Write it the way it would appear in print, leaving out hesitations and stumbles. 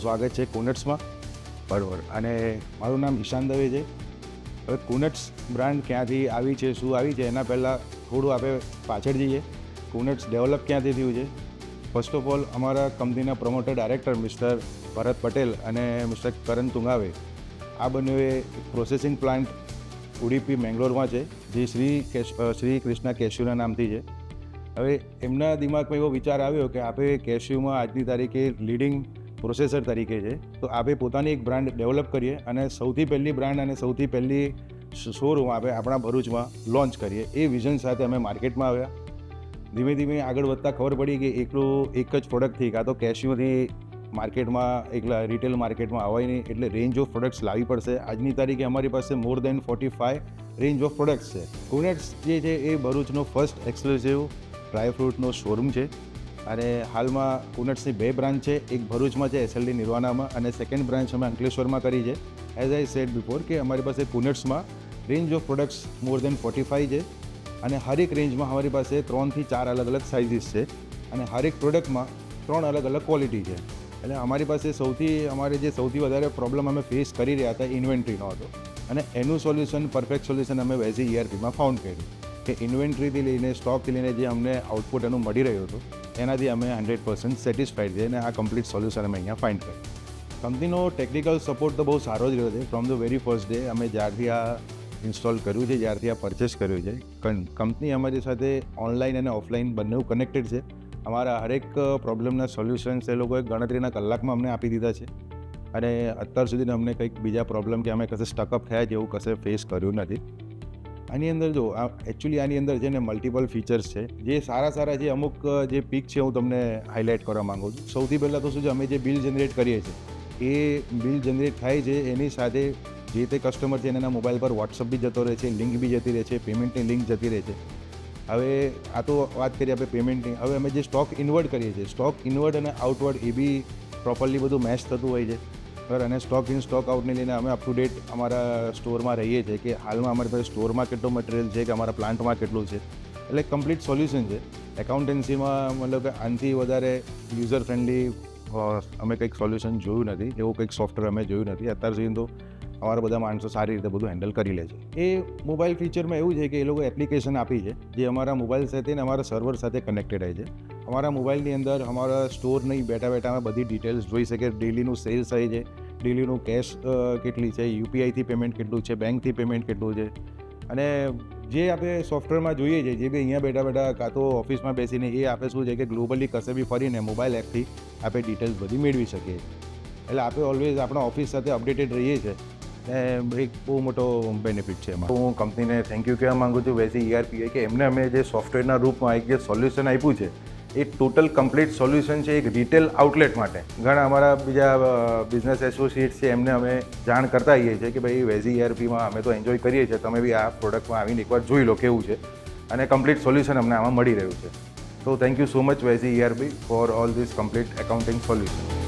સ્વાગત છે કુનટ્સમાં. બરાબર. અને મારું નામ ઈશાન દવે છે. હવે કુનટ્સ બ્રાન્ડ ક્યાંથી આવી છે, શું આવી છે, એના પહેલાં થોડું આપણે પાછળ જઈએ. કુનટ્સ ડેવલપ ક્યાંથી થયું છે? ફર્સ્ટ ઓફ ઓલ અમારા કંપનીના પ્રમોટર ડાયરેક્ટર મિસ્ટર ભરત પટેલ અને મિસ્ટર કરણ તુંગાવે, આ બંનેએ પ્રોસેસિંગ પ્લાન્ટ ઉડીપી મેંગ્લોરમાં છે, જે શ્રી કૃષ્ણ કેશ્યુના નામથી છે. હવે એમના દિમાગમાં એવો વિચાર આવ્યો કે આપણે કેશ્યુમાં આજની તારીખે લીડિંગ પ્રોસેસર તરીકે છે, તો આપણે પોતાની એક બ્રાન્ડ ડેવલપ કરીએ અને સૌથી પહેલી બ્રાન્ડ અને સૌથી પહેલી શોરૂમ આપણે આપણા ભરૂચમાં લોન્ચ કરીએ. એ વિઝન સાથે અમે માર્કેટમાં આવ્યા. ધીમે ધીમે આગળ વધતા ખબર પડી કે એક જ પ્રોડક્ટથી કાં તો કેશ્યુથી માર્કેટમાં એકલા રિટેલ માર્કેટમાં આવાય નહીં, એટલે રેન્જ ઓફ પ્રોડક્ટ્સ લાવવી પડશે. આજની તારીખે અમારી પાસે મોર દેન 45 રેન્જ ઓફ પ્રોડક્ટ્સ છે. કુનટ્સ જે છે એ ભરૂચનો ફર્સ્ટ એક્સક્લુઝિવ ડ્રાયફ્રૂટનો શોરૂમ છે. અને હાલમાં કુનટ્સની 2 બ્રાન્ચ છે. એક ભરૂચમાં છે SLD નિર્વાણામાં, અને સેકન્ડ બ્રાન્ચ અમે અંકલેશ્વરમાં કરી છે. એઝ આઈ સેડ બિફોર કે અમારી પાસે કુનટ્સમાં રેન્જ ઓફ પ્રોડક્ટ્સ મોર દેન 45 છે. અને હરેક રેન્જમાં અમારી પાસે 3 થી 4 અલગ અલગ સાઇઝીસ છે, અને હરેક પ્રોડક્ટમાં 3 અલગ અલગ ક્વોલિટી છે. એટલે અમારી પાસે અમારે જે સૌથી વધારે પ્રોબ્લેમ અમે ફેસ કરી રહ્યા હતા ઇન્વેન્ટરીનો હતો, અને એનું સોલ્યુશન, પરફેક્ટ સોલ્યુશન અમે વેઝી ERPમાં ફાઉન્ડ કર્યું કે ઇન્વેન્ટરીથી લઈને સ્ટોકથી લઈને જે અમને આઉટપુટ એનું મળી રહ્યું હતું એનાથી અમે 100% સેટિસ્ફાઈડ છે, અને આ કમ્પ્લીટ સોલ્યુશન અમે અહીંયા ફાઇન્ડ કર્યું. કંપનીનો ટેકનિકલ સપોર્ટ તો બહુ સારો જ રહ્યો છે. From the very first day અમે જ્યારથી આ ઇન્સ્ટોલ કર્યું છે, જ્યારથી આ પરચેસ કર્યું છે, કંપની અમારી સાથે ઓનલાઈન અને ઓફલાઈન બંને કનેક્ટેડ છે. અમારા હરેક પ્રોબ્લેમના સોલ્યુશન્સ એ લોકોએ ગણતરીના કલાકમાં અમને આપી દીધા છે, અને અત્યાર સુધી અમને કંઈક બીજા પ્રોબ્લેમ કે અમે કશે સ્ટકઅપ થયા જેવું કશે ફેસ કર્યું નથી. આની અંદર જો એકચ્યુઅલી આની અંદર છે ને મલ્ટિપલ ફીચર્સ છે જે સારા છે. અમુક જે પીક છે હું તમને હાઇલાઇટ કરવા માગું છું. સૌથી પહેલાં તો શું છે, અમે જે બિલ જનરેટ કરીએ છીએ એ બિલ જનરેટ થાય છે, એની સાથે જે તે કસ્ટમર છે એના મોબાઈલ પર વોટ્સઅપ બી જતો રહે છે, લિંક બી જતી રહે છે, પેમેન્ટની લિંક જતી રહે છે. હવે આ તો વાત કરીએ આપણે પેમેન્ટની. હવે અમે જે સ્ટોક ઇન્વર્ટ કરીએ છીએ, સ્ટોક ઇન્વર્ટ અને આઉટવર્ડ એ બી પ્રોપરલી બધું મેચ થતું હોય છે. બરાબર. અને સ્ટોક ઇન સ્ટોક આઉટને લઈને અમે અપ ટુ ડેટ અમારા સ્ટોરમાં રહીએ છીએ કે હાલમાં અમારી પાસે સ્ટોરમાં કેટલો મટીરિયલ છે કે અમારા પ્લાન્ટમાં કેટલું છે. એટલે કમ્પ્લીટ સોલ્યુશન છે. એકાઉન્ટન્સીમાં મતલબ કે આનાથી વધારે યુઝર ફ્રેન્ડલી અમે કંઈક સોલ્યુશન જોયું નથી, એવું કંઈક સોફ્ટવેર અમે જોયું નથી અત્યાર સુધી. તો અમારા બધા માણસો સારી રીતે બધું હેન્ડલ કરી લે છે. એ મોબાઈલ ફીચરમાં એવું છે કે એ લોકો એપ્લિકેશન આપી છે જે અમારા મોબાઈલ સાથે અને અમારા સર્વર સાથે કનેક્ટેડ હોય છે. અમારા મોબાઈલની અંદર અમારા સ્ટોરની બેઠા અમે બધી ડિટેલ્સ જોઈ શકીએ. ડેલીનું સેલ્સ થાય છે, ડેલીનું કેશ કેટલી છે, UPIથી પેમેન્ટ કેટલું છે, બેંકથી પેમેન્ટ કેટલું છે, અને જે આપણે સોફ્ટવેરમાં જોઈએ છે, જે બી અહીંયા બેઠા કાં તો ઓફિસમાં બેસીને એ આપણે શું છે કે ગ્લોબલી કશે બી ફરીને મોબાઈલ એપથી આપણે ડિટેલ્સ બધી મેળવી શકીએ. એટલે આપણે ઓલવેઝ આપણા ઓફિસ સાથે અપડેટેડ રહીએ છીએ, એક બહુ મોટો બેનિફિટ છે એમાં. હું કંપનીને થેન્ક યુ કહેવા માગું છું વેઝી ERPA કે એમને અમે જે સોફ્ટવેરના રૂપમાં એક જે સોલ્યુશન આપ્યું છે એ ટોટલ કમ્પ્લીટ સોલ્યુશન છે એક રિટેલ આઉટલેટ માટે. ઘણા અમારા બીજા બિઝનેસ એસોસિએટ્સ છે એમને અમે જાણ કરતા હોઈએ છીએ કે ભાઈ વેઝી ERPમાં અમે તો એન્જોય કરીએ છીએ, તમે બી આ પ્રોડક્ટમાં આવીને એકવાર જોઈ લો કેવું છે, અને કમ્પ્લીટ સોલ્યુશન અમને આમાં મળી રહ્યું છે. તો thank you so much Vasy ERP for all this complete accounting solution.